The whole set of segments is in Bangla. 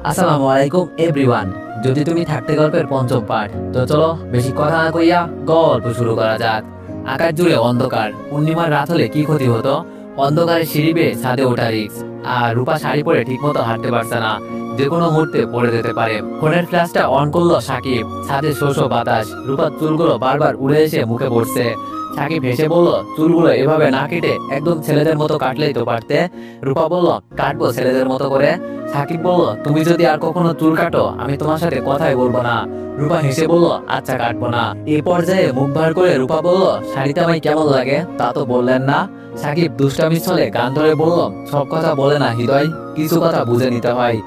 আসসালামু আলাইকুম এভরিওয়ান। যদি তুমি থাকতে গল্পের পঞ্চম পাঠ, তো চলো বেশি কথা না কইয়া গল্প শুরু করা যাক। আকাশ জুড়ে অন্ধকার, পূর্ণিমার রাত হলে কি ক্ষতি হতো? অন্ধকারে সিঁড়ি বেয়ে ছাদে ওঠা রিস্ক, আর রূপা শাড়ি পরে ঠিক মতো হাঁটতে পারছে না, যে কোনো মুহূর্তে পড়ে যেতে পারে। ফোনের ফ্ল্যাশটা অন করলো সাকিব। ছাদে শো শো বাতাস, রূপার চুলগুলো বারবার উড়ে এসে মুখে পড়ছে। সাকিব হেসে বলল, চুলগুলো এভাবে না কেটে একদম ছেলেদের মতো কাটলেই তো পারতে। রূপা বলল, কাটবো ছেলেদের মতো করে। সাকিব বলল, তুমি যদি আর কখনো চুল কাটো, আমি তোমার সাথে কথাই বলবো না। রূপা হেসে বলল, আচ্ছা কাটবো না। এই পর্যায়ে মুখ ভার করে রূপা বলল, শাড়িতে আমায় কেমন লাগে তা তো বললেন না। সাকিব দুষ্টামির ছলে গান ধরে বলল, সব কথা বলে না হৃদয়, কিছু কথা বুঝে নিতে হয়।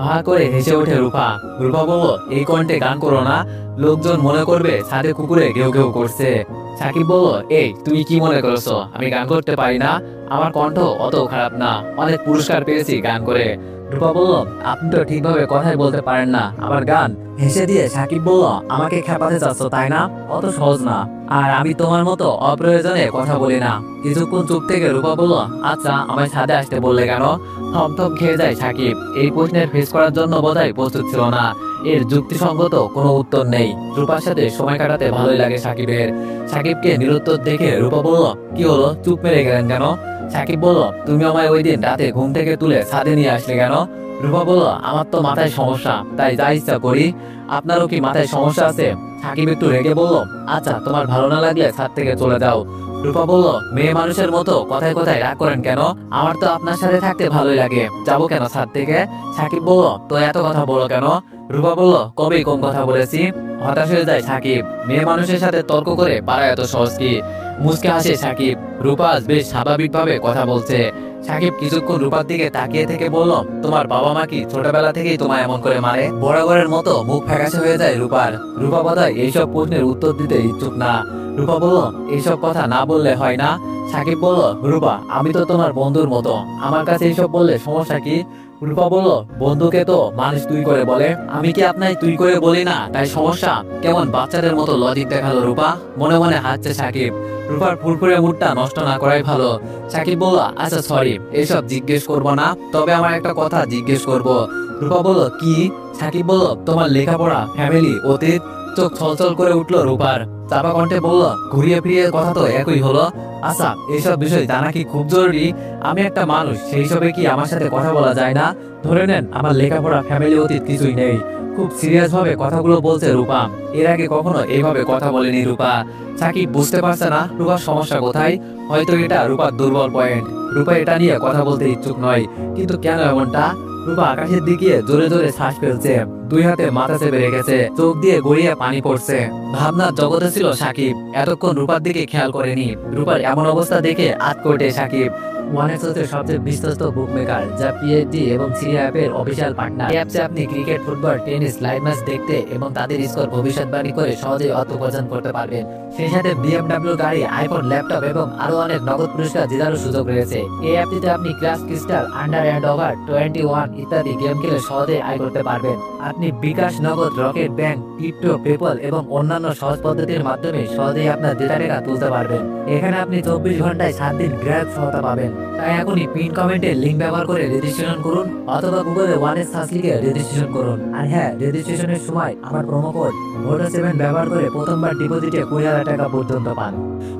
আহা করে হেসে ওঠে রূপা। রূপা বলল, এই কণ্ঠে গান করো না, লোকজন মনে করবে ছাদে কুকুরে ঘেউ ঘেউ করছে। সাকিব বলল, এই তুমি কি মনে করছো আমি গান করতে পারি না? আমার কণ্ঠ অত খারাপ না, অনেক পুরস্কার পেয়েছি গান করে। রূপা বলল, আপনি তো ঠিকভাবে কথাই বলতে পারেন না, আবার গান? হেসে দিয়ে সাকিব বলল, আমাকে খেপাতে চাচ্ছ তাই না? অত সহজ না। আর আমি তোমার মতো অপ্রয়োজনে কথা বলি না। কিছুক্ষণ চুপ থেকে রূপা বলল, আচ্ছা আমায় ছাদে আসতে বললে কেন? থমথম খেয়ে যায় সাকিব। এই প্রশ্নের ফেস করার জন্য বোধহয় প্রস্তুত ছিল না। এর যুক্তিসঙ্গত কোনো উত্তর নেই। রূপার সাথে সময় কাটাতে ভালোই লাগে সাকিবের। সাকিবকে নিরুত্তর দেখে রূপা বলল, কি হলো, চুপ মেরে গেলেন কেন? সাকিব বলল, তুমি আমায় ওই দিন রাতে ঘুম থেকে তুলে ছাদে নিয়ে আসলে কেন? রূপা বলল, আমার তো মাথায় সমস্যা, তাই যা ইচ্ছা করি। আপনারও কি মাথায় সমস্যা আছে? সাকিব একটু রেগে বলল, আচ্ছা তোমার ভালো না লাগলে ছাদ থেকে চলে যাও। রূপা বলল, মেয়ে মানুষের মতো কথায় কথায় রাগ করেন কেন? আমার তো আপনার সাথে থাকতে ভালোই লাগে, যাবো কেন ছাদ থেকে? সাকিব বলল, তো এত কথা বলো কেন? রূপা বলল, কবেই কম কথা বলেছি? হতাশ হয়ে যায় সাকিব। মেয়ে মানুষের সাথে তর্ক করে পারা এত সহজ কি? মুচকে হাসে সাকিব। রূপা আজ বেশ স্বাভাবিকভাবে কথা বলছে। সাকিব কিছুক্ষণ রূপার দিকে তাকিয়ে থেকে বলল, তোমার বাবা মা কি ছোটবেলা থেকেই তোমায় এমন করে মারে? বরাবরের মতো মুখ ফ্যাকাশে হয়ে যায় রূপার। রূপা বোধহয় এইসব প্রশ্নের উত্তর দিতে ইচ্ছুক না। রূপা বলল, এইসব কথা না বললে হয় না? সাকিব বলল, রূপা আমি তো তোমার বন্ধুর মতো, আমার কাছে এইসব বললে সমস্যা কি? রূপা বলল, বন্ধুকে তো মানুষ তুই করে বলে, আমি কি আপনাই তুই করে বলি না, তাই সমস্যা? কেমন বাচ্চাদের মতো লজিক দেখালো রূপা। মনে মনে হাসছে সাকিব। রূপার ফুরফুরে মুডটা নষ্ট না করাই ভালো। সাকিব বলল, আচ্ছা সরি, এসব জিজ্ঞেস করবো না, তবে আমার একটা কথা জিজ্ঞেস করব। রূপা বলল, কি? সাকিব বলল, তোমার লেখাপড়া, ফ্যামিলি, অতীত? চোখ ছলছল করে উঠলো রূপার। চাপা কণ্ঠে বলল, ঘুরিয়ে ফিরিয়ে কথা তো একই হলো। আচ্ছা এইসব বিষয় জানা কি খুব জরুরি? আমি একটা মানুষ, সেই হিসাবে কি আমার সাথে কথা বলা যায় না? ধরে নেন আমার লেখাপড়া, ফ্যামিলি, অতীত কিছুই নেই। খুব সিরিয়াস ভাবে কথাগুলো বলছে রূপা। এর আগে কখনো এইভাবে কথা বলেনি রূপা। সাকিব বুঝতে পারছে না রূপার সমস্যা কোথায়। হয়তো এটা রূপার দুর্বল পয়েন্ট। রূপা এটা নিয়ে কথা বলতে ইচ্ছুক নয়, কিন্তু কেন এমনটা? রূপা আকাশের দিকে জোরে জোরে শ্বাস ফেলছে, দুই হাতে মাথা চেপে রেখেছে, চোখ দিয়ে গড়িয়ে পানি পড়ছে। ভাবনার জগতে ছিল সাকিব, এতক্ষণ রূপার দিকে খেয়াল করেনি। রূপার এমন অবস্থা দেখে আতকে সাকিব। ওয়ানেক্স হচ্ছে সবচেয়ে বিশ্বস্ত বুকমেকার, যা পিএইচডি এবং সিরিয়া অ্যাপের অফিসিয়াল পার্টনার। এই অ্যাপসে আপনি cricket, football, tennis live match দেখতে এবং তাদের স্কোর ভবিষ্যৎবাণী করে সহজেই অর্থ উপার্জন করতে পারবেন। সেই সাথে বিএমডব্লিউ গাড়ি, আইফোন, ল্যাপটপ এবং আরো অনেক নগদ পুরস্কার জেতারও সুযোগ রয়েছে। এই অ্যাপটিতে আপনি class, crystal, under and over 21 ইত্যাদি গেম খেলে সহজেই আয় করতে পারবেন। আপনি বিকাশ, নগদ, রকেট ব্যাংক, ক্রিপ্টো, পেপল এবং অন্যান্য সহজ পদ্ধতির মাধ্যমে সহজেই আপনার ডেটা টাকা তুলতে পারবেন। এখানে আপনি 24 ঘন্টায় 7 দিন গ্র্যাব সহায়তা পাবেন। তাই এখনই পিন কমেন্টে লিংক ব্যবহার করে রেজিস্ট্রেশন করুন, অথবা গুগলে ওয়ানেক্স সার্চ লিখে রেজিস্ট্রেশন করুন। আর হ্যাঁ, রেজিস্ট্রেশনের সময় আমার প্রোমো কোড ভোটা7 ব্যবহার করে প্রথমবার ডিপোজিটে 20,000 টাকা পর্যন্ত পান।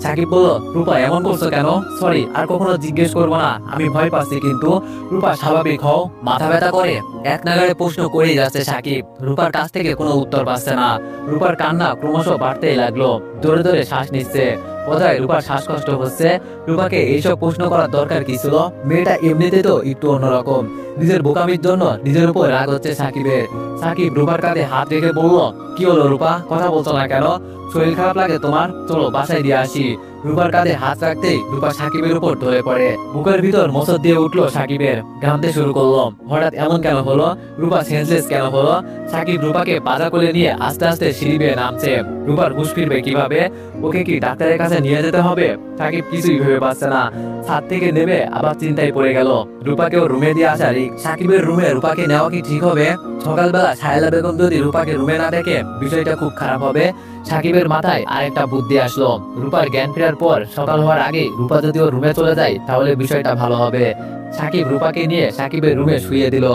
সাকিব বলল, রূপা এমন করছো কেন? সরি, আর কখনো জিজ্ঞেস করবো না, আমি ভয় পাচ্ছি। কিন্তু রূপা স্বাভাবিক হও। মাথা ব্যথা করে এক নাগাড়ে প্রশ্ন করেই যাচ্ছে সাকিব। রূপার কাছ থেকে কোনো উত্তর পাচ্ছে না। রূপার কান্না ক্রমশ বাড়তেই লাগলো। জোরে জোরে শ্বাস নিচ্ছে। বোধহয় রূপার শ্বাসকষ্ট হচ্ছে। রূপাকে এইসব প্রশ্ন করার দরকার কি ছিল? মেয়েটা এমনিতে তো একটু অন্যরকম। নিজের বোকামির জন্য নিজের উপর রাগ হচ্ছে সাকিবের। সাকিব রূপার কাঁধে হাত রেখে বলল, কি হলো রূপা, কথা বলছো না কেন? শরীর খারাপ লাগে তোমার? চলো বাসায় দিয়ে আসি। রূপার কাঁধে হাত রাখতেই রূপা সাকিবের উপর ঢলে পড়ে। বুকের ভিতর মোচড় দিয়ে উঠলো সাকিবের। ঘামতে শুরু করলো। হঠাৎ এমন কেন হলো? রূপা সেন্সলেস কেন হলো? সাকিব রূপাকে পাজা করে নিয়ে আস্তে আস্তে সিঁড়ি বেয়ে নামছে। রূপার হুঁশ ফিরবে কিভাবে? ওকে কি ডাক্তারের কাছে নিয়ে যেতে হবে? সাকিব কিছুই ভেবে পাচ্ছে না। ছাদ থেকে নেমে আবার চিন্তায় পড়ে গেল। রূপাকেও রুমে দিয়ে আসা সাকিবের রুমে রূপাকে নেওয়া কি ঠিক হবে? সকালবেলা সাহেলা বেগম যদি রূপাকে রুমে না দেখে বিষয়টা খুব খারাপ হবে। সাকিবের মাথায় আরেকটা বুদ্ধি আসলো। রূপার জ্ঞান ফেরার পর সকাল হওয়ার আগে রূপা যদি ওর রুমে চলে যায় তাহলে বিষয়টা ভালো হবে। সাকিব রূপাকে নিয়ে সাকিবের রুমে শুয়ে দিল।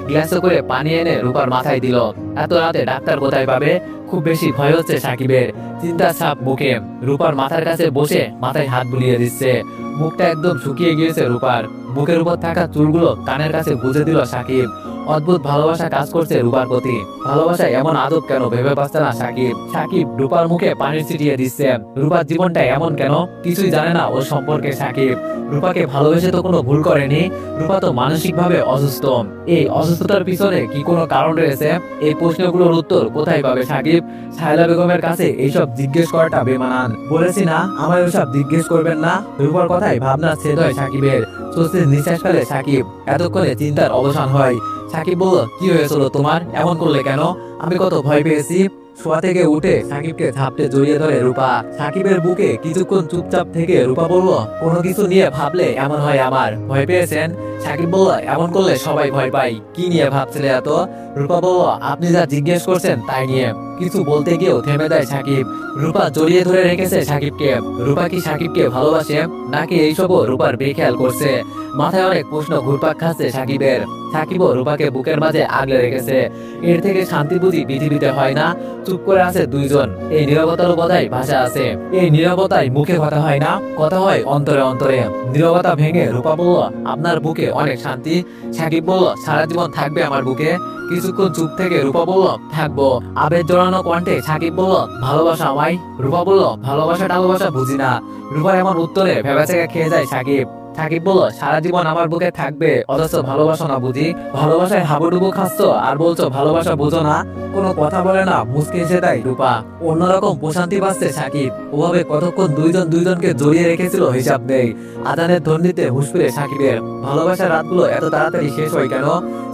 গ্লাসে করে পানি এনে রূপার মাথায় দিল। এত রাতে ডাক্তার কোথায় পাবে? খুব বেশি ভয় হচ্ছে সাকিবের। চিন্তার ছাপ মুখে রূপার মাথার কাছে বসে মাথায় হাত বুলিয়ে দিচ্ছে। মুখটা একদম শুকিয়ে গিয়েছে রূপার। মুখের উপর থাকা চুলগুলো কানের কাছে গুজে দিল সাকিব। অদ্ভুত ভালোবাসা কাজ করছে রূপার প্রতি। ভালোবাসা এমন আদব কেন ভেবে পাচ্ছে না সাকিব। সাকিব রূপার মুখে পানি ছিটিয়ে দিচ্ছে। রূপার জীবনটা এমন কেন? কিছুই জানে না ওর সম্পর্কে সাকিব। রূপাকে ভালোবেসে তো কোনো ভুল করেনি। রূপা তো মানসিকভাবে অসুস্থ। এই অসুস্থতার পিছনে কি কোনো কারণ রয়েছে? এই প্রশ্নগুলোর উত্তর কোথায় পাবে সাকিব? সাহেলা বেগমের কাছে এইসব জিজ্ঞেস করাটা বেমানান। বলেছি না আমার ওইসব জিজ্ঞেস করবেন না। রূপার কথাই ভাবনা ছেদ হয় সাকিবের। স্বস্তির নিঃশ্বাস ফেলে সাকিব। এতক্ষণে চিন্তার অবসান হয়। সাকিব বলল, কি হয়েছিল তোমার? এমন করলে কেন? আমি কত ভয় পেয়েছি। শোয়া থেকে উঠে সাকিবকে ঝাপটে জড়িয়ে ধরে রূপা। সাকিবের বুকে কিছুক্ষণ চুপচাপ থেকে রূপা বলল, কোনো কিছু নিয়ে ভাবলে এমন হয় আমার। ভয় পেয়েছেন? সাকিব বলল, এমন করলে সবাই ভয় পায়। কি নিয়ে ভাবছিলে এত? রূপা বলল, আপনি যা জিজ্ঞেস করছেন তাই নিয়ে। কিছু বলতে গিয়েও থেমে যায় সাকিব। রূপা জড়িয়ে ধরে রেখেছে সাকিবকে। রূপা কি সাকিবকে ভালোবাসে নাকি এইসবও রূপার বেখেয়াল করছে? মাথায় অনেক প্রশ্ন ঘুরপাক খাচ্ছে সাকিবের। সাকিবও রূপাকে বুকের মাঝে আগলে রেখেছে। এর থেকে শান্তি বুঝি পৃথিবীতে হয় না? চুপ করে আছে দুইজন। এই নীরবতার বোধহয় ভাষা আছে। এই নীরবতায় মুখে কথা হয় না, কথা হয় অন্তরে অন্তরে। নীরবতা ভেঙে রূপা বলল, আপনার বুকে অনেক শান্তি। সাকিব বলল, সারা জীবন থাকবে আমার বুকে। কিছুক্ষণ চুপ থেকে রূপা বলল, থাকবো। আবেগ জড়ানো কণ্ঠে সাকিব বলল, ভালোবাসা আমায়? রূপা বলল, ভালোবাসা টালোবাসা বুঝি না। রূপার এমন উত্তরে ভেবাচেকা খেয়ে যায় সাকিব। সাকিব বলল, সারা জীবন আমার বুকে থাকবে অথচ ভালোবাসা না বুঝি? ভালোবাসায় হাবুডুবু খাচ্ছ আর বলছো ভালোবাসা বুঝো না? কোনো কথা বলে না, মুচকে এসে দেয় রূপা। অন্যরকম প্রশান্তি পাচ্ছে সাকিব। ওভাবে কতক্ষণ দুইজন দুইজনকে জড়িয়ে রেখেছিল হিসাব নেই। আজানের ধ্বনিতে হুঁশ ফিরে সাকিবের। ভালোবাসার রাতগুলো এত তাড়াতাড়ি শেষ হয় কেন?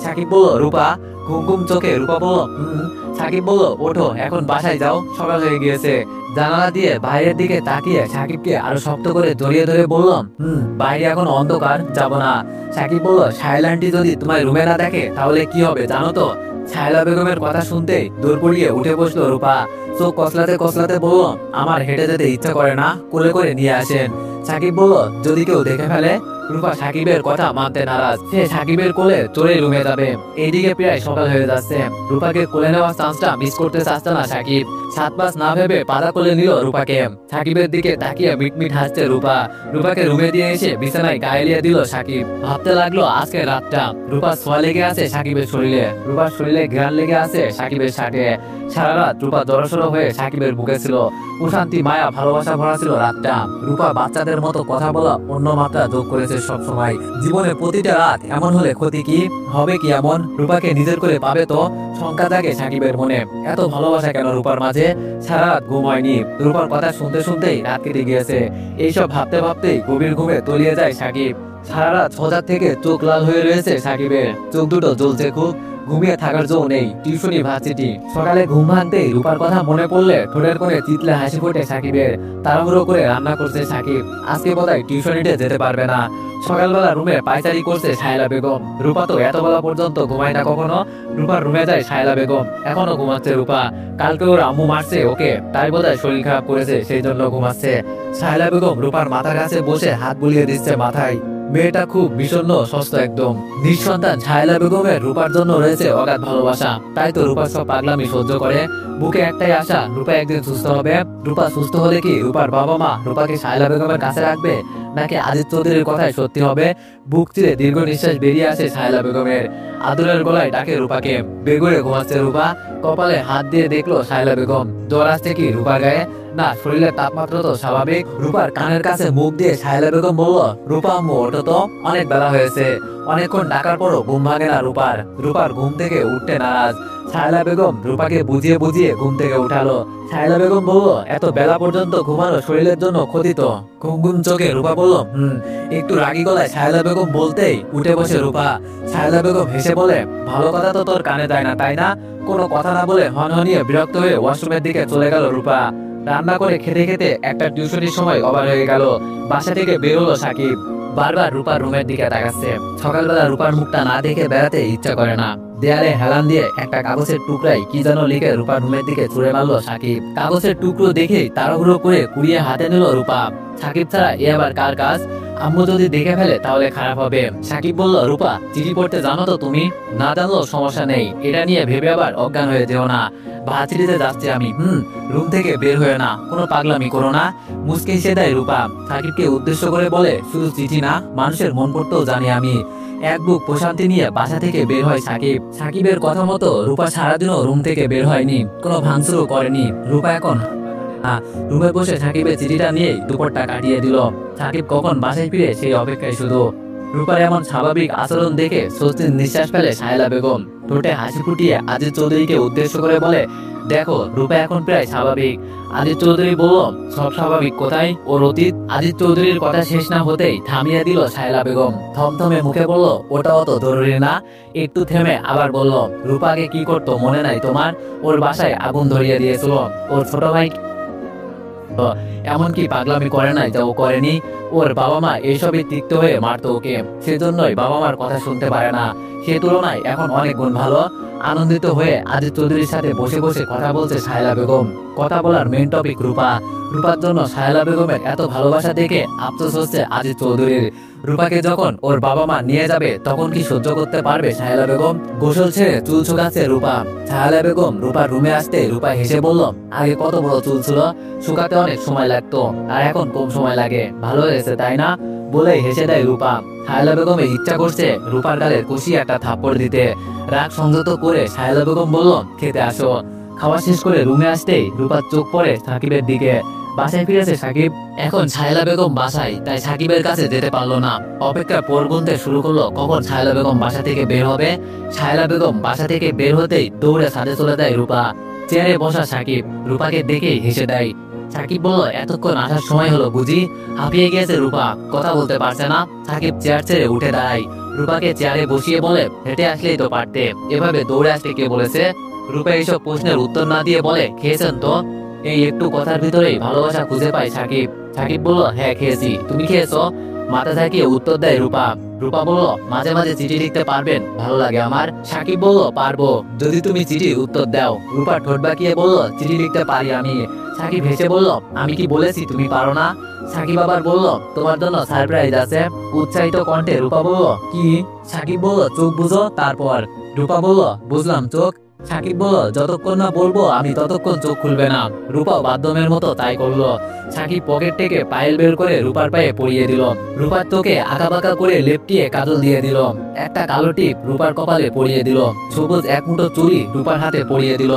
সাকিব বলল, রূপা। ঘুম ঘুম চোখে রূপা বলল, সাকিব বলল, ওঠো এখন বাসায় যাও, সকাল হয়ে গিয়েছে। জানালা দিয়ে বাইরের দিকে তাকিয়ে সাকিবকে আরো শক্ত করে জড়িয়ে ধরে বললাম, বাইরে এখন অন্ধকার, যাব না। সাকিব বলল, সাহেলা আন্টি যদি তোমার রুমে না দেখে তাহলে কি হবে জানো তো? সাহেলা বেগমের কথা শুনতে দৌড় পড়িয়ে উঠে বসলো রূপা। চোখ কসলাতে কসলাতে বলল, আমার হেঁটে যেতে ইচ্ছা করে না, কোলে করে নিয়ে আসেন। সাকিব বলল, যদি কেউ দেখে ফেলে? রূপা সাকিবের কথা মানতে নারাজ। সে সাকিবের কোলে চড়ে রুমে যাবে। এইদিকে প্রায় সকাল হয়ে যাচ্ছে। রূপাকে কোলে নেওয়ার চান্সটা মিস করতে চাচ্ছে না সাকিব। সাত পাঁচ না ভেবে পাদা কোলে নিল রূপাকে। সাকিবের দিকে তাকিয়ে মিটমিট হাসছে রূপা। রূপাকে রুমে দিয়ে এসে বিছানায় গায়ে লিয়ে দিল সাকিব। ভাবতে লাগলো আজকে রাতটা। রূপার ছোঁয়া লেগে আছে সাকিবের শরীরে। রূপার শরীরে ঘ্রাণ লেগে আছে সাকিবের শার্টে। সারা রাত রূপা জড়সড় হয়ে সাকিবের বুকে ছিল। প্রশান্তি, মায়া, ভালোবাসা ভরা ছিল রাতটা। রূপা বাচ্চাদের মতো কথা বলা অন্য মাত্রা যোগ করেছে সব সময়। জীবনে প্রতিটা রাত এমন হলে ক্ষতি কি হবে? কি এমন রূপাকে নিজের করে পাবে তো? শঙ্কা জাগে সাকিবের মনে। এত ভালোবাসা কেন রূপার মাঝে? সারা রাত ঘুম হয়নি। রূপার কথা শুনতে শুনতেই রাত কেটে গিয়েছে। এইসব ভাবতে ভাবতেই গভীর ঘুমে তলিয়ে যায় সাকিব। সারা রাত সজাগ থেকে চোখ লাল হয়ে রয়েছে সাকিবের। চোখ দুটো জ্বলছে খুব। ঘুমিয়ে থাকার জো নেই। টিউশনি ভার্সিটি। সকালে ঘুম ভাঙতেই রূপার কথা মনে পড়লে ঠোঁটের কোণে চিতলে হাসি ফোটে সাকিবের। তাড়াহুড়ো করে রান্না করছে সাকিব। আজকে বোধহয় টিউশনিতে যেতে পারবে না। সকালবেলা রুমে পায়চারি করছে সাহেলা বেগম। রূপা তো এত বেলা পর্যন্ত ঘুমায় না কখনো। রূপার রুমে যায় সাহেলা বেগম। এখনো ঘুমাচ্ছে রূপা। কালকে ওর আম্মু মারছে ওকে, তাই বোধহয় শরীর খারাপ করেছে, সেই জন্য ঘুমাচ্ছে। সাহেলা বেগম রূপার মাথার কাছে বসে হাত বুলিয়ে দিচ্ছে মাথায়। মেয়েটা খুব বিষণ্ণ, সুস্থ একদম। নিঃসন্তান সাহেলা বেগমের রূপার জন্য রয়েছে অগাধ ভালোবাসা। তাই তো রূপার সব পাগলামি সহ্য করে। বুকে একটাই আশা, রূপা একদিন সুস্থ হবে। রূপা সুস্থ হলে কি রূপার বাবা মা রূপাকে সাহেলা বেগমের কাছে রাখবে, নাকি আজিজ চৌধুরীর কথাই সত্যি হবে? বুক চিরে দীর্ঘ নিঃশ্বাস বেরিয়ে আসে সাহেলা বেগমের। আদরের গলায় ডাকে রূপাকে। বেগুড়ে ঘুমাচ্ছে রূপা। কপালে হাত দিয়ে দেখলো সাহেলা বেগম। জ্বর আসছে কি রূপার গায়ে? না, শরীরের তাপমাত্রা তো স্বাভাবিক। রূপার কানের কাছে মুখ দিয়ে সাহেলা বেগম বলল, রূপা আম্মু ওঠো তো, অনেক বেলা হয়েছে। অনেকক্ষণ ডাকার পরও ঘুম ভাঙে না রূপার। রূপার ঘুম থেকে উঠতে নারাজ। সাহেলা বেগম রূপাকে বুঝিয়ে বুঝিয়ে ঘুম থেকে উঠালো। সাহেলা বেগম বলল, এত বেলা পর্যন্ত ঘুমানো শরীরের জন্য ক্ষতি তো। ঘুম ঘুম চোখে রূপা বলল, একটু রাগী গলায় সাহেলা বেগম বলতেই উঠে বসে রূপা। সাহেলা বেগম হেসে বলে, ভালো কথা তো তোর কানে যায় না তাই না? কোনো কথা না বলে হনহনিয়ে বিরক্ত হয়ে ওয়াশরুমের দিকে চলে গেল রূপা। রান্না করে খেতে খেতে একটা টিউশনির সময় ওভার হয়ে গেল। বাসা থেকে বেরোলো সাকিব। বারবার রূপার রুমের দিকে তাকাচ্ছে। সকালবেলা রূপার মুখটা না দেখে বেড়াতে ইচ্ছা করে না। দেয়ালে হেলান দিয়ে একটা কাগজের টুকরাই কি যেন লিখে রূপার রুমের দিকে ছুড়ে মারলো সাকিব। কাগজের টুকরো দেখে তাড়াহুড়ো করে কুড়িয়ে হাতে নিল রূপা। সাকিব ছাড়া এ আবার কার কাজ? আম্মু যদি দেখে ফেলে তাহলে খারাপ হবে। সাকিব বলল, রূপা চিঠি পড়তে জানো তো তুমি? না জানলেও সমস্যা নেই, এটা নিয়ে ভেবে আবার অজ্ঞান হয়ে যেও না। ভার্সিটিতে যাচ্ছি আমি। রুম থেকে বের হয়ে না, কোনো পাগলামি করো না। মুচকে হেসে দেয় রূপা। সাকিবকে উদ্দেশ্য করে বলে, শুধু চিঠি না, মানুষের মন পড়তেও জানি আমি। এক বুক প্রশান্তি নিয়ে বাসা থেকে বের হয় সাকিব। সাকিবের কথা মতো রূপা সারাদিনও রুম থেকে বের হয়নি, কোনো ভাঙচুরও করেনি। রূপা এখন রুমে বসে সাকিবের চিঠিটা নিয়েই দুপুরটা কাটিয়ে দিল। সাকিব কখন বাসায় ফিরে সেই অপেক্ষায় শুধু। রূপার এমন স্বাভাবিক আচরণ দেখে স্বস্তির নিঃশ্বাস ফেলে সাহেলা বেগম। ঠোঁটে হাসি ফুটিয়ে আজিজ চৌধুরীকে উদ্দেশ্য করে বলে, দেখো রূপা এখন প্রায় স্বাভাবিক। আজিজ চৌধুরী বলল, সব স্বাভাবিক কোথায়, ওর অতীত। আজিজ চৌধুরীর কথা শেষ না হতেই থামিয়ে দিল সাহেলা বেগম। থমথমে মুখে বলল, ওটা অত জরুরি না। একটু থেমে আবার বলল, রূপাকে কি করতো মনে নাই তোমার? ওর বাসায় আগুন ধরিয়ে দিয়েছিল। ওর ছোট ভাই এমনকি পাগলামি করে নাই যা ও করেনি। ওর বাবা মা এইসবই তিক্ত হয়ে মারতো ওকে, সেজন্যই বাবা মার কথা শুনতে পারে না। সে তুলনায় এখন অনেক গুণ ভালো। আনন্দিত হয়ে আজিজ চৌধুরীর সাথে বসে বসে কথা বলছে সাহেলা বেগম। কথা বলার মেন টপিক রূপা। রূপার জন্য সাহেলা বেগমের এত ভালোবাসা দেখে আফসোস হচ্ছে আজিজ চৌধুরীর। রূপাকে যখন ওর বাবা মা নিয়ে যাবে তখন কি সহ্য করতে পারবে সাহেলা বেগম? গোসল ছেড়ে চুল শুকাচ্ছে রূপা। সাহেলা বেগম রূপার রুমে আসতে রূপা হেসে বলল, আগে কত বড় চুল ছিল, শুকাতে অনেক সময় লাগতো, আর এখন কম সময় লাগে। ভালো হয়েছে তাই না? বলে হেসে দেয় রূপা। সাহেলা বেগমের ইচ্ছা করছে রূপার গালে কষিয়ে একটা থাপ্পড় দিতে। রাগ সংযত করে সাহেলা বেগম বলল, খেতে আসো। খাওয়া শেষ করে রুমে আসতেই রূপার চোখ পড়ে সাকিবের দিকে। বাসায় ফিরেছে সাকিব। এখন সাহেলা বেগম বাসায়, তাই সাকিবের কাছে যেতে পারলো না। অপেক্ষা পর গুনতে শুরু করলো কখন সাহেলা বেগম বাসা থেকে বের হবে। সাহেলা বেগম বাসা থেকে বের হতেই দৌড়ে ছাদে চলে যায় রূপা। চেয়ারে বসা সাকিব রূপাকে দেখেই হেসে দেয়। সাকিব বলল, এতক্ষণ আসার সময় হলো বুঝি? হাঁপিয়ে গিয়েছে রূপা, কথা বলতে পারছে না। সাকিব চেয়ার ছেড়ে উঠে দাঁড়ায়। রূপাকে চেয়ারে বসিয়ে বলে, হেঁটে আসলেই তো পারতে, এভাবে দৌড়ে আসতে কে বলেছে? রূপা এইসব প্রশ্নের উত্তর না দিয়ে বলে, খেয়েছেন তো? এই একটু কথার ভিতরেই ভালোবাসা খুঁজে পায় সাকিব। সাকিব বলল, হ্যাঁ খেয়েছি, তুমি খেয়েছো? মাথা ঝাঁকিয়ে উত্তর দেয় রূপা। রূপা বলল, মাঝে মাঝে চিঠি লিখতে পারবেন, ভালো লাগে আমার। সাকিব বলল, পারবো, যদি তুমি চিঠির উত্তর দাও। রূপা ঠোঁট বাঁকিয়ে বলল, চিঠি লিখতে পারি আমি। সাকিব হেসে বলল, আমি কি বলেছি তুমি পারো না? সাকিব আবার বলল, তোমার জন্য সারপ্রাইজ আছে। উৎসাহিত কণ্ঠে রূপা বলল, কি? সাকিব বলল, চোখ বুঝো তারপর। রূপা বলল, বুঝলাম চোখ। সাকিব বলল, যতক্ষণ না বলবো আমি ততক্ষণ চোখ খুলবে না। রূপা বাথরুমের মতো তাই করলো। সাকিব পকেট থেকে পায়েল বের করে রূপার পায়ে পরিয়ে দিল। রূপার চোখে আঁকাবাঁকা করে লেপটিয়ে কাজল দিয়ে দিল। একটা কালো টিপ রূপার কপালে পরিয়ে দিল। সবুজ এক মুঠো চুড়ি রূপার হাতে পরিয়ে দিল।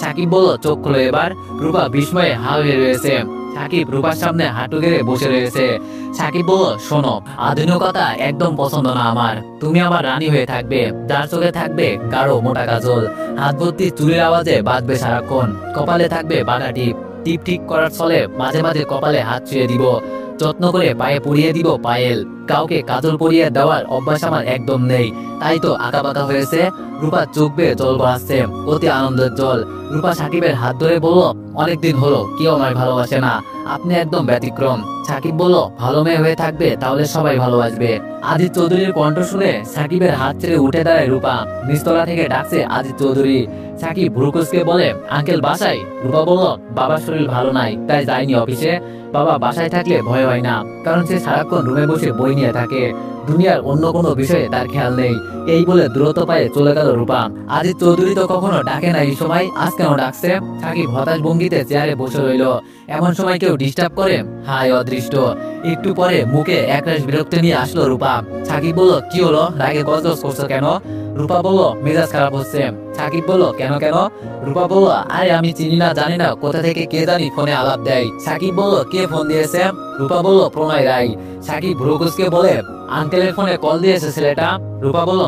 সাকিব বলল, চোখ খোলো এবার। রূপা বিস্ময়ে হা হয়ে রয়েছে। সাকিব রূপার সামনে হাঁটু গেড়ে বসে রয়েছে। সাকিব বলল, শোনো, আধুনিকতা একদম পছন্দ না আমার। তুমি আমার রানী হয়ে থাকবে, যার চোখে থাকবে গাঢ় মোটা কাজল, হাত ভর্তি চুলের আওয়াজে বাজবে সারাক্ষণ, কপালে থাকবে বাঁকা টিপ। টিপ ঠিক করার ফলে মাঝে মাঝে কপালে হাত ছুঁয়ে দিব, যত্ন করে পায়ে পরিয়ে দিব পায়েল। কাউকে কাজল পরিয়ে দেওয়ার অভ্যাস আমার একদম নেই, তাই তো আঁকাবাঁকা হয়েছে। রূপা চোখ বেয়ে জল গড়াচ্ছে, অতি আনন্দের জল। রূপা সাকিবের হাত ধরে বলল, অনেকদিন হলো কেউ আমায় ভালোবাসে না, আপনি একদম ব্যতিক্রম। সাকিব বলল, ভালো মেয়ে হয়ে থাকবে, তাহলে সবাই ভালোবাসবে। আজিজ চৌধুরীর কণ্ঠ শুনে সাকিবের হাত ছেড়ে উঠে দাঁড়ায় রূপা। নিচতলা থেকে ডাকছে আজিজ চৌধুরী। সাকিব ভ্রুকুচকে বলে, আঙ্কেল বাসায়? রূপা বলল, বাবার শরীর ভালো নাই, তাই যায়নি অফিসে। বাবা বাসায় থাকলে ভয় হয় না, কারণ সে সারাক্ষণ রুমে বসে বই নিয়ে থাকে, দুনিয়ার অন্য কোনো বিষয়ে তার খেয়াল নেই। এই বলে দ্রুত পায়ে চলে গেল রূপা। আজিজ চৌধুরী তো কখনো ডাকে না এই সময়, আজ কেন ডাকছে? সাকিব হতাশ ভঙ্গিতে চেয়ারে বসে রইল। এমন সময় কেউ ডিস্টার্ব করে? হায় অদৃষ্ট। একটু পরে মুখে একরাশ বিরক্তি নিয়ে আসলো রূপা। সাকিব বলল, কি হলো, রাগে গজগজ করছো কেন? রূপা বলল, মেজাজ খারাপ হচ্ছে। সাকিব বলল, কেন কেন? রূপা বলল, আরে আমি চিনি না জানি না কোথা থেকে কে জানি ফোনে আলাপ দেয়। সাকিব বলল, কে ফোন দিয়েছে? রূপা বলল, প্রণয় রায়। সাকিব ভ্রুকুচকে বলে, আঙ্কেলের ফোনে কল দিয়েছে ছেলেটা? রূপা বলল,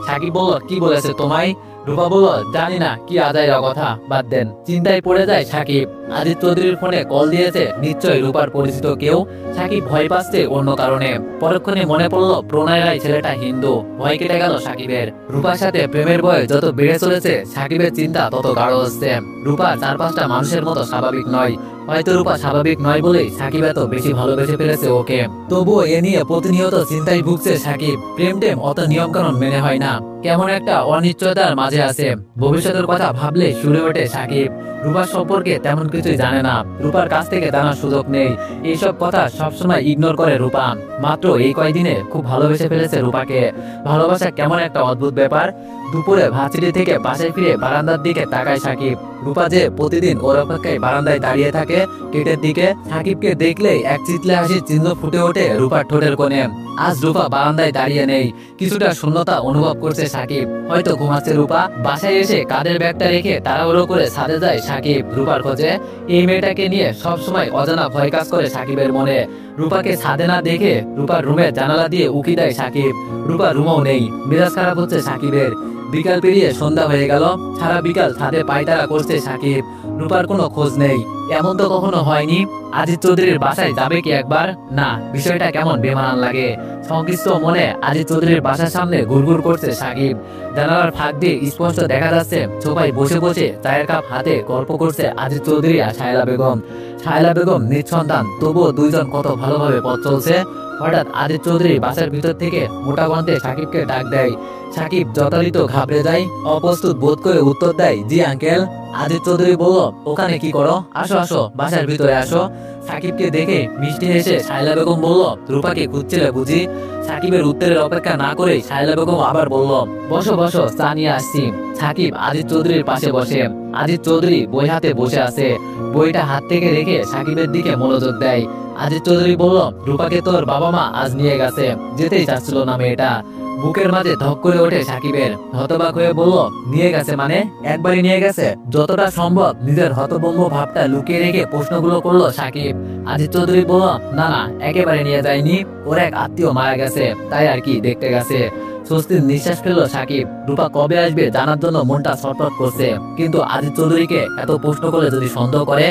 সাকিব বলল, কি বলেছে তোমায়? রূপা বলল, জানি না, কি আজাইরা কথা, বাদ দেন। চিন্তায় পড়ে যায় সাকিব। আজিজ চৌধুরীর ফোনে কল দিয়েছে, নিশ্চয়ই রূপার পরিচিত কেউ। সাকিব ভয় পাচ্ছে অন্য কারণে। পরক্ষণে মনে পড়লো প্রণয় রায় ছেলেটা হিন্দু। ভয় কেটে গেল সাকিবের। রূপার সাথে প্রেমের বয়স যত বেড়ে চলেছে, সাকিবের চিন্তা তত গাঢ় হচ্ছে। রূপা 4-5টা মানুষের মতো স্বাভাবিক নয়। হয়তো রূপা স্বাভাবিক নয় বলেই সাকিব এত বেশি ভালোবেসে ফেলেছে ওকে। তবুও এ নিয়ে প্রতিনিয়ত চিন্তায় ভুগছে সাকিব। প্রেম টেম অত নিয়ম কানুন মেনে হয় না, কেমন একটা অনিশ্চয়তার মাঝে আছে। ভবিষ্যতের কথা ভাবলে সুরে ওঠে সাকিব। রূপার সম্পর্কে তেমন কিছুই জানে না, রূপার কাছ থেকে জানার সুযোগ নেই। এইসব কথা সবসময় ইগনোর করে রূপা। মাত্র এই কয়দিনে খুব ভালোবেসে ফেলেছে রূপাকে। ভালোবাসা কেমন একটা অদ্ভুত ব্যাপার। দুপুরে ভার্সিটি থেকে বাসায় ফিরে বারান্দার দিকে তাকায় সাকিব। রূপা যে প্রতিদিন ওর অপেক্ষায় বারান্দায় দাঁড়িয়ে থাকে গেটের দিকে। সাকিবকে দেখলেই এক চিৎলে হাসির চিহ্ন ফুটে ওঠে রূপার ঠোঁটের কোণে। আজ রূপা বারান্দায় দাঁড়িয়ে নেই, কিছুটা শূন্যতা অনুভব করছে সাকিব। হয়তো ঘুমাচ্ছে রূপা। বাসায় এসে কাঁধের ব্যাগটা রেখে তাড়াহুড়ো করে ছাদে যায় সাকিব রূপার খোঁজে। এই মেয়েটাকে নিয়ে সবসময় অজানা ভয় কাজ করে সাকিবের মনে। রূপাকে ছাদে না দেখে রূপার রুমের জানালা দিয়ে উকি দেয় সাকিব। রূপার রুমও নেই। মেজাজ খারাপ হচ্ছে সাকিবের। বিকাল পেরিয়ে সন্ধ্যা হয়ে গেল। সারা বিকাল ছাদে পায়তারা করছে সাকিব। রূপার কোনো খোঁজ নেই। এমন তো কখনো হয়নি। আজিজ চৌধুরীর বাসায় যাবে কি একবার? না, বিষয়টা কেমন বেমানান লাগে। সংকিষ্ট মনে আজিজ চৌধুরীর বাসার সামনে ঘুরঘুর করছে সাকিব। জানালার ফাঁক দিয়ে স্পষ্ট দেখা যাচ্ছে সোফায় বসে বসে চায়ের কাপ হাতে গল্প করছে আজিজ চৌধুরী আর শায়লা বেগম। শায়লা বেগম নিঃসন্তান, তবুও দুইজন কত ভালোভাবে পথ চলছে। হঠাৎ আজিজ চৌধুরী বাসার ভিতর থেকে মোটা কণ্ঠে সাকিবকে ডাক দেয়। সাকিব যথারীত ঘাবড়ে যায়, অপ্রস্তুত বোধ করে উত্তর দেয়, জি আঙ্কেল। আজিজ চৌধুরী বলল, ওখানে কি করো? আসো আসো, বাসার ভিতরে আসো। সাকিবকে দেখে মিষ্টি হেসে শায়লা বেগম বলল, রূপাকে খুঁজছিলে বুঝি? সাকিবের উত্তরের অপেক্ষা না করে শায়লা বেগম আবার বলল, বসো বসো, চা নিয়ে আসছি। সাকিব আজিজ চৌধুরীর পাশে বসে। আজিজ চৌধুরী বই হাতে বসে আছে। বইটা হাত থেকে রেখে সাকিবের দিকে মনোযোগ দেয়। আজিজ চৌধুরী বলল, রূপাকে তোর বাবা মা আজ নিয়ে গেছে। যেতেই চাচ্ছিল না মেয়েটা। বুকের মাঝে ধক করে ওঠে সাকিবের। হতবাক হয়ে বলল, নিয়ে গেছে মানে? একবারই নিয়ে গেছে? যতটা সম্ভব নিজের হতভম্ব ভাবটা লুকিয়ে রেখে প্রশ্নগুলো করলো সাকিব। আজিজ চৌধুরী বলল, না না, একেবারে নিয়ে যায়নি। ওর এক আত্মীয় মারা গেছে, তাই আর কি, দেখতে গেছে। স্বস্তির নিঃশ্বাস ফেললো সাকিব। রূপা কবে আসবে জানার জন্য মনটা ছটফট করছে। কিন্তু আজিজ চৌধুরীকে এত প্রশ্ন করলে যদি সন্দেহ করে,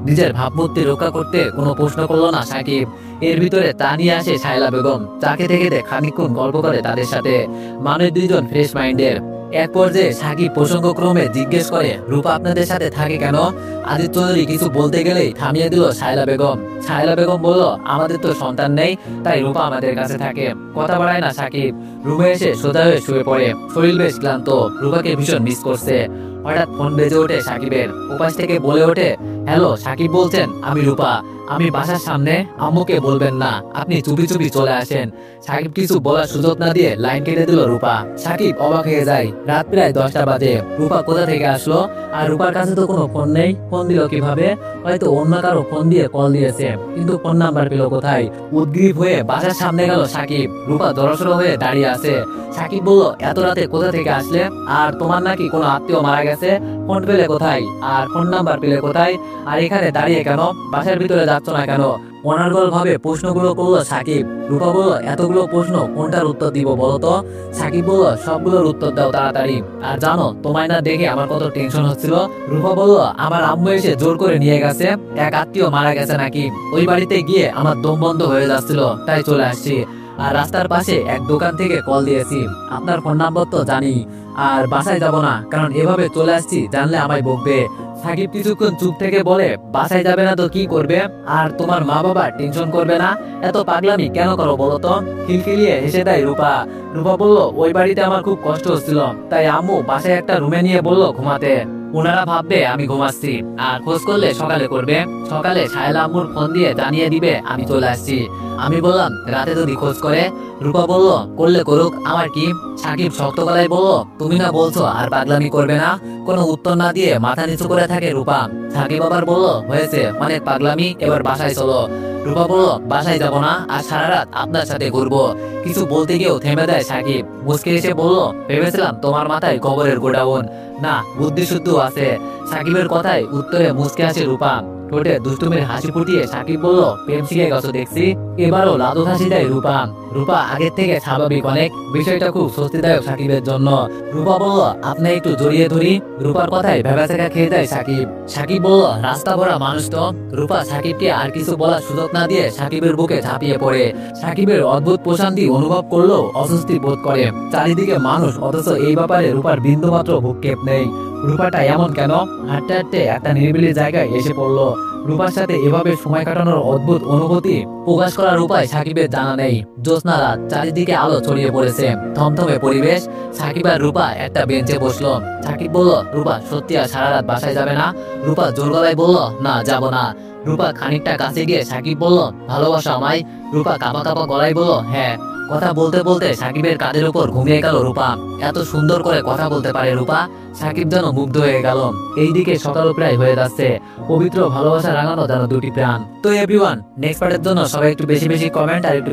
নিজের ভাবমূর্তি রক্ষা করতে কোনো প্রশ্ন করলো না সাকিব। এর ভিতরে তা নিয়ে আসে শায়লা বেগম। চা খেতে খেতে খানিকক্ষণ গল্প করে তাদের সাথে। মানুষ দুইজন ফ্রেশ মাইন্ডের। এক পর্যায়ে সাকিব প্রসঙ্গক্রমে জিজ্ঞেস করে, রূপা আপনাদের সাথে থাকে কেন? আজিজ চৌধুরী কিছু বলতে গেলেই থামিয়ে দিল শায়লা বেগম। শায়লা বেগম বলল, আমাদের তো সন্তান নেই, তাই রূপা আমাদের কাছে থাকে। কথা বাড়ায় না সাকিব। রুমে এসে সোজা হয়ে শুয়ে পড়ে। শরীর বেশ ক্লান্ত, রূপাকে ভীষণ মিস করছে। হঠাৎ ফোন বেজে ওঠে সাকিবের। ওপাশ থেকে বলে ওঠে, হ্যালো, সাকিব বলছেন, আমি রূপা। আমি বাসার সামনে, আম্মুকে বলবেন না, আপনি চুপি চুপি চলে আসেন। সাকিব কিছু বলার সুযোগ না দিয়ে লাইন কেটে দিল রূপা। সাকিব অবাক হয়ে যায়। রাত প্রায় 10টা বাজে। রূপা কোথা থেকে আসলো? আর রূপার কাছে তো কোনো ফোন নেই। ফোন দিল কিভাবে? হয়তো অন্য কারো ফোন দিয়ে কল দিয়েছে, কিন্তু ফোন নাম্বার পেল কোথায়? উদ্গ্রীব হয়ে বাসার সামনে গেল সাকিব। রূপা জড়সড় হয়ে দাঁড়িয়ে আছে। সাকিব বলল, এত রাতে কোথা থেকে আসলে? আর তোমার নাকি কোনো আত্মীয় মারা গেছে? ফোন পেলে কোথায়? আর ফোন নাম্বার পেলে কোথায়? আর এখানে দাঁড়িয়ে কেন? বাসার ভিতরে যাচ্ছ না কেন? অনার্গল ভাবে প্রশ্নগুলো করলো সাকিব। রূপা বলল, এতগুলো প্রশ্ন কোনটার উত্তর দিব বলতো? সাকিব বলল, সবগুলোর উত্তর দাও তাড়াতাড়ি। আর জানো, তোমায় না দেখে আমার কত টেনশন হচ্ছিল। রূপা বলল, আমার আম্মু এসে জোর করে নিয়ে গেছে। এক আত্মীয় মারা গেছে নাকি। ওই বাড়িতে গিয়ে আমার দম বন্ধ হয়ে যাচ্ছিল, তাই চলে আসছি। আর রাস্তার পাশে এক দোকান থেকে কল দিয়েছি। আপনার ফোন নাম্বার তো জানি। আর বাসায় যাব না, কারণ এভাবে চলে আসছি জানলে আমায় বকবে। সাকিব কিছুক্ষণ চুপ থেকে বলে, বাসায় যাবে না তো কি করবে? আর তোমার মা বাবা টেনশন করবে না? এত পাগলামি কেন করো বলো তো? খিলখিলিয়ে হেসে দেয় রূপা। রূপা বলল, ওই বাড়িতে আমার খুব কষ্ট হচ্ছিল, তাই আম্মু বাসায় একটা রুমে নিয়ে বললো ঘুমাতে। ওনারা ভাববে আমি ঘুমাচ্ছি, আর খোঁজ করলে সকালে করবে। সকালে শায়লা আম্মুর ফোন দিয়ে জানিয়ে দিবে আমি চলে আসছি। আমি বললাম, রাতে যদি খোঁজ করে? রূপা বলল, করলে করুক, আমার কি? সাকিব শক্ত গলায় বলল, তুমি না বলছো আর পাগলামি করবে না? কোনো উত্তর না দিয়ে মাথা নিচু করে থাকে রূপা। সাকিব আবার বলল, হয়েছে অনেক পাগলামি, এবার বাসায় চলো। রূপা বলল, বাসায় যাব না, আর সারা রাত আপনার সাথে ঘুরবো। কিছু বলতে গিয়েও থেমে দেয় সাকিব। মুচকে এসে বলল, ভেবেছিলাম তোমার মাথায় খবরের গোডাউন। না, বুদ্ধি শুদ্ধ আছে। সাকিবের কথায় উত্তরে মুচকে আসে রূপা। ঠোঁটে দুষ্টুমির হাসি ফুটিয়ে সাকিব বলল, প্রেম শিখে গেছো দেখছি। এবারও লাদুক হাসি দেয় রূপা। রূপা আগের থেকে স্বাভাবিক অনেক। বিষয়টা খুব স্বস্তিদায়ক সাকিবের জন্য। রূপা বলল, আপনি একটু জড়িয়ে ধরি। রূপার কথায় ভেবাচেকা খেয়ে দেয় সাকিব। সাকিব বলল, রাস্তা ভরা মানুষ তো। রূপা সাকিবকে আর কিছু বলার সুযোগ না দিয়ে সাকিবের বুকে ঝাঁপিয়ে পড়ে। সাকিবের অদ্ভুত প্রশান্তি অনুভব করলেও অস্বস্তি বোধ করে। চারিদিকে মানুষ, অথচ এই ব্যাপারে রূপার বিন্দুমাত্র ভূক্ষেপ নেই। রূপাটা এমন কেন? হাঁটতে হাঁটতে একটা নিরিবিলি জায়গায় এসে পড়লো। রূপার সাথে এভাবে সময় কাটানোর অদ্ভুত অনুভূতি প্রকাশ করার উপায় সাকিবের জানা নেই। জ্যোৎস্না রাত, চারিদিকে আলো ছড়িয়ে পড়েছে, থমথমে পরিবেশ। সাকিব আর রূপা একটা বেঞ্চে বসলো। সাকিব বলল, রূপা সত্যি আর সারা রাত বাসায় যাবে না? রূপা জোর গলায় বলল, না যাব না। রূপা খানিকটা কাছে গিয়ে সাকিব বলল, ভালোবাসো আমায়? রূপা কাঁপা কাঁপা গলায় বলল, হ্যাঁ। কথা বলতে বলতে সাকিবের কাঁধের উপর ঘুমিয়ে গেল রূপা। এত সুন্দর করে কথা বলতে পারে রূপা। সাকিব যেন মুগ্ধ হয়ে গেল। এইদিকে সকাল প্রায় হয়ে যাচ্ছে। পবিত্র ভালোবাসা রাঙানো যেন দুটি প্রাণ। তো এভরিওয়ান, নেক্সট পার্টের জন্য সবাই একটু বেশি বেশি কমেন্ট আর একটু